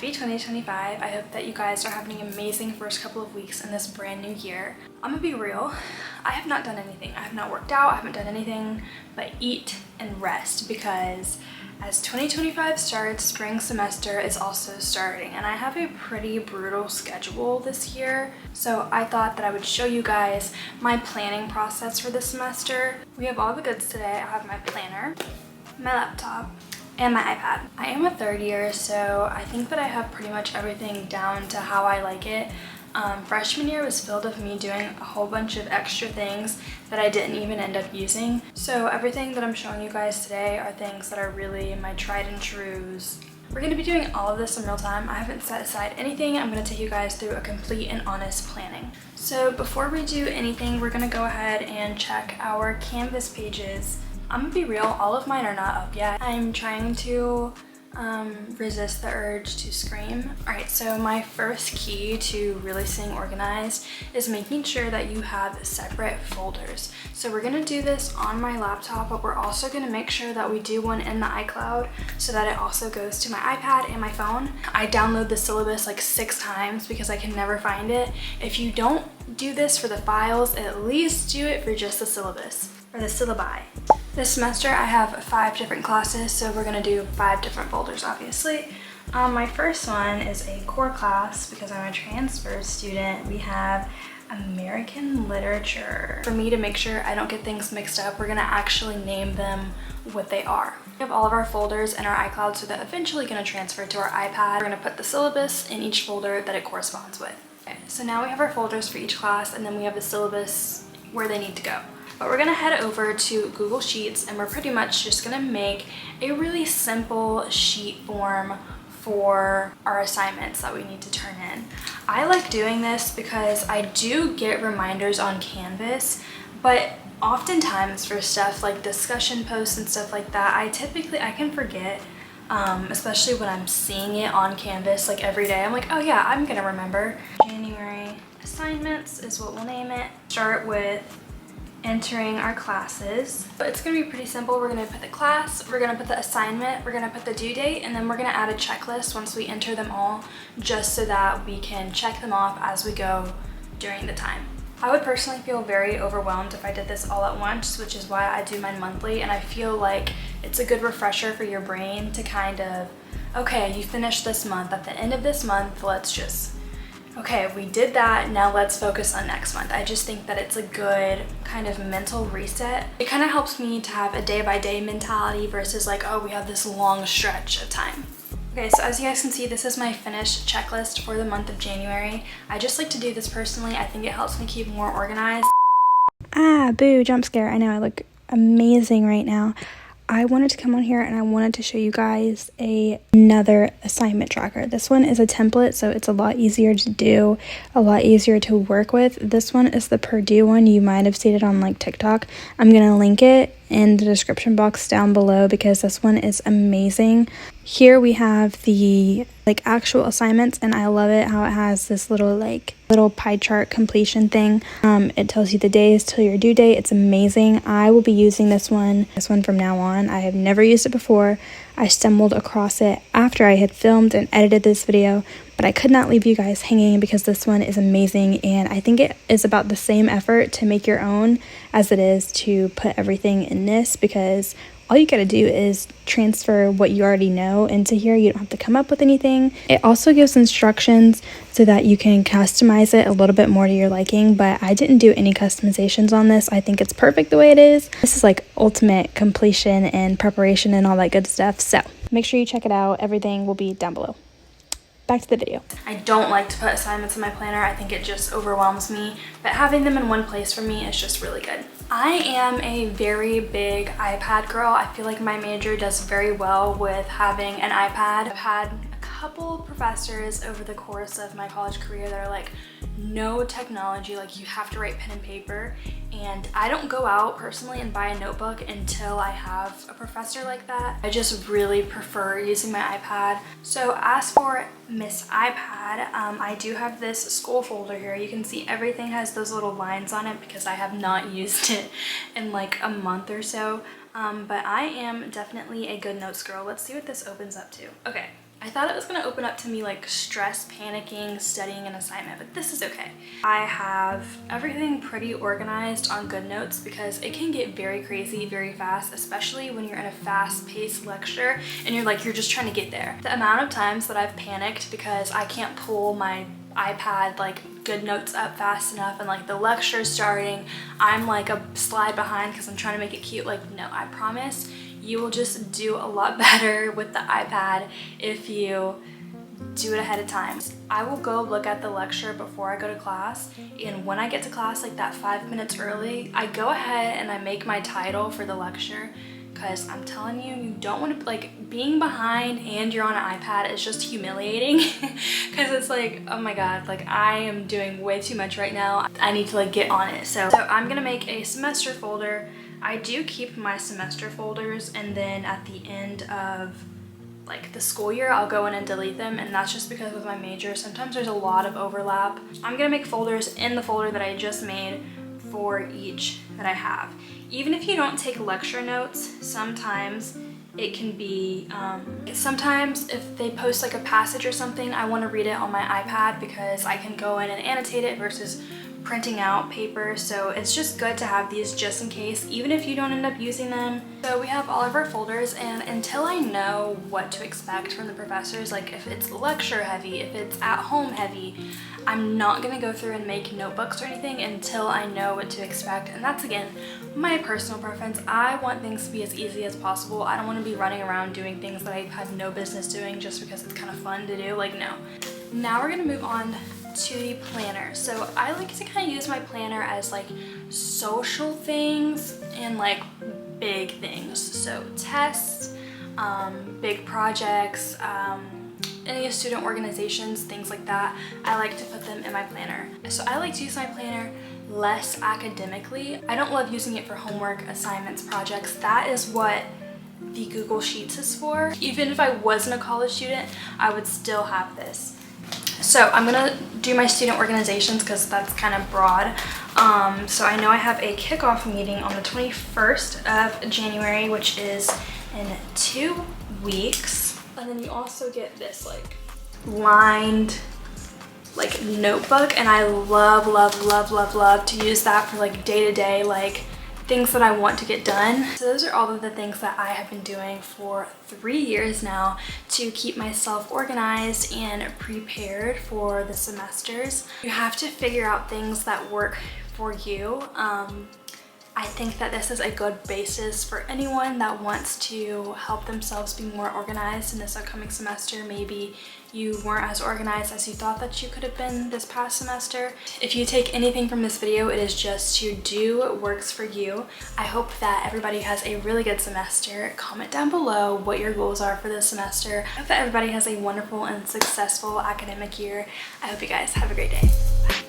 Happy 2025. I hope that you guys are having an amazing first couple of weeks in this brand new year. I'm gonna be real, I have not done anything. I have not worked out, I haven't done anything but eat and rest because as 2025 starts, spring semester is also starting and I have a pretty brutal schedule this year. So I thought that I would show you guys my planning process for this semester. We have all the goods today. I have my planner, my laptop, and my iPad. I am a third year, so I think that I have pretty much everything down to how I like it. Freshman year was filled with me doing a whole bunch of extra things that I didn't even end up using. So everything that I'm showing you guys today are things that are really my tried and trues. We're gonna be doing all of this in real time. I haven't set aside anything. I'm gonna take you guys through a complete and honest planning. So before we do anything, we're gonna go ahead and check our Canvas pages. I'm gonna be real, all of mine are not up yet. I'm trying to resist the urge to scream. All right, so my first key to really staying organized is making sure that you have separate folders. So we're gonna do this on my laptop, but we're also gonna make sure that we do one in the iCloud so that it also goes to my iPad and my phone. I download the syllabus like 6 times because I can never find it. If you don't do this for the files, at least do it for just the syllabus, or the syllabi. This semester I have 5 different classes, so we're gonna do 5 different folders, obviously. My first one is a core class because I'm a transfer student. We have American literature. For me to make sure I don't get things mixed up, we're gonna actually name them what they are. We have all of our folders in our iCloud, so they're eventually gonna transfer to our iPad. We're gonna put the syllabus in each folder that it corresponds with. Okay, so now we have our folders for each class, and then we have the syllabus where they need to go. But we're gonna head over to Google Sheets and we're pretty much just gonna make a really simple sheet form for our assignments that we need to turn in. I like doing this because I do get reminders on Canvas, but oftentimes for stuff like discussion posts and stuff like that, I can forget, especially when I'm seeing it on Canvas like every day. I'm like, oh yeah, I'm gonna remember. January assignments is what we'll name it. Start with entering our classes. But it's gonna be pretty simple. We're gonna put the class, we're gonna put the assignment, we're gonna put the due date, and then we're gonna add a checklist once we enter them all, just so that we can check them off as we go during the time. I would personally feel very overwhelmed if I did this all at once, which is why I do mine monthly, and I feel like it's a good refresher for your brain to kind of, okay, you finished this month. At the end of this month, let's just, okay, we did that, now let's focus on next month. I just think that it's a good kind of mental reset. It kind of helps me to have a day-by-day mentality versus like, oh, we have this long stretch of time. Okay, so as you guys can see, this is my finished checklist for the month of January. I just like to do this personally. I think it helps me keep more organized. Ah, boo, jump scare. I know I look amazing right now. I wanted to come on here and I wanted to show you guys another assignment tracker. This one is a template, so it's a lot easier to do, a lot easier to work with. This one is the Purdue one. You might have seen it on like TikTok. I'm gonna link it in the description box down below because this one is amazing. Here we have the like actual assignments, and I love it how it has this little pie chart completion thing. It tells you the days till your due date. It's amazing. I will be using this one from now on. I have never used it before. I stumbled across it after I had filmed and edited this video, but I could not leave you guys hanging because this one is amazing, and I think it is about the same effort to make your own as it is to put everything in this, because all you gotta do is transfer what you already know into here. You don't have to come up with anything. It also gives instructions so that you can customize it a little bit more to your liking, but I didn't do any customizations on this. I think it's perfect the way it is. This is like ultimate completion and preparation and all that good stuff. So make sure you check it out. Everything will be down below. Back to the video. I don't like to put assignments in my planner. I think it just overwhelms me, but having them in one place for me is just really good. I am a very big iPad girl. I feel like my major does very well with having an iPad. I've had a couple professors over the course of my college career that are like, no technology, like you have to write pen and paper. And I don't go out personally and buy a notebook until I have a professor like that. I just really prefer using my iPad. So as for Miss iPad, I do have this school folder here. You can see everything has those little lines on it because I have not used it in like a month or so. But I am definitely a Goodnotes girl. Let's see what this opens up to. Okay, I thought it was gonna open up to me like stress, panicking, studying an assignment, but this is okay. I have everything pretty organized on Goodnotes because it can get very crazy very fast, especially when you're in a fast-paced lecture and you're just trying to get there. The amount of times that I've panicked because I can't pull my iPad like Goodnotes up fast enough and like the lecture's starting, I'm like a slide behind because I'm trying to make it cute. Like, no, I promise you will just do a lot better with the iPad if you do it ahead of time. I will go look at the lecture before I go to class, and when I get to class like that 5 minutes early, I go ahead and I make my title for the lecture, because I'm telling you, you don't want to, like, being behind and you're on an iPad is just humiliating because it's like, oh my god, like I am doing way too much right now. I need to like get on it. So I'm gonna make a semester folder. I do keep my semester folders, and then at the end of like the school year, I'll go in and delete them, and that's just because with my major, sometimes there's a lot of overlap. I'm gonna make folders in the folder that I just made for each that I have. Even if you don't take lecture notes, sometimes it can be, sometimes if they post like a passage or something, I want to read it on my iPad because I can go in and annotate it versus printing out paper. So it's just good to have these just in case, even if you don't end up using them. So we have all of our folders, and until I know what to expect from the professors, like if it's lecture heavy, if it's at home heavy, I'm not gonna go through and make notebooks or anything until I know what to expect. And that's, again, my personal preference. I want things to be as easy as possible. I don't want to be running around doing things that I have no business doing just because it's kind of fun to do. Like, no. Now we're gonna move on to the planner. So I like to kind of use my planner as like social things and like big things. So tests, big projects, any student organizations, things like that. I like to put them in my planner. So I like to use my planner less academically. I don't love using it for homework, assignments, projects. That is what the Google Sheets is for. Even if I wasn't a college student, I would still have this. So I'm gonna do my student organizations because that's kind of broad. So I know I have a kickoff meeting on the 21st of January, which is in 2 weeks. And then you also get this like lined like notebook, and I love to use that for like day-to-day like things that I want to get done. So those are all of the things that I have been doing for 3 years now to keep myself organized and prepared for the semesters. You have to figure out things that work for you. I think that this is a good basis for anyone that wants to help themselves be more organized in this upcoming semester. Maybe you weren't as organized as you thought that you could have been this past semester. If you take anything from this video, it is just to do what works for you. I hope that everybody has a really good semester. Comment down below what your goals are for this semester. I hope that everybody has a wonderful and successful academic year. I hope you guys have a great day. Bye.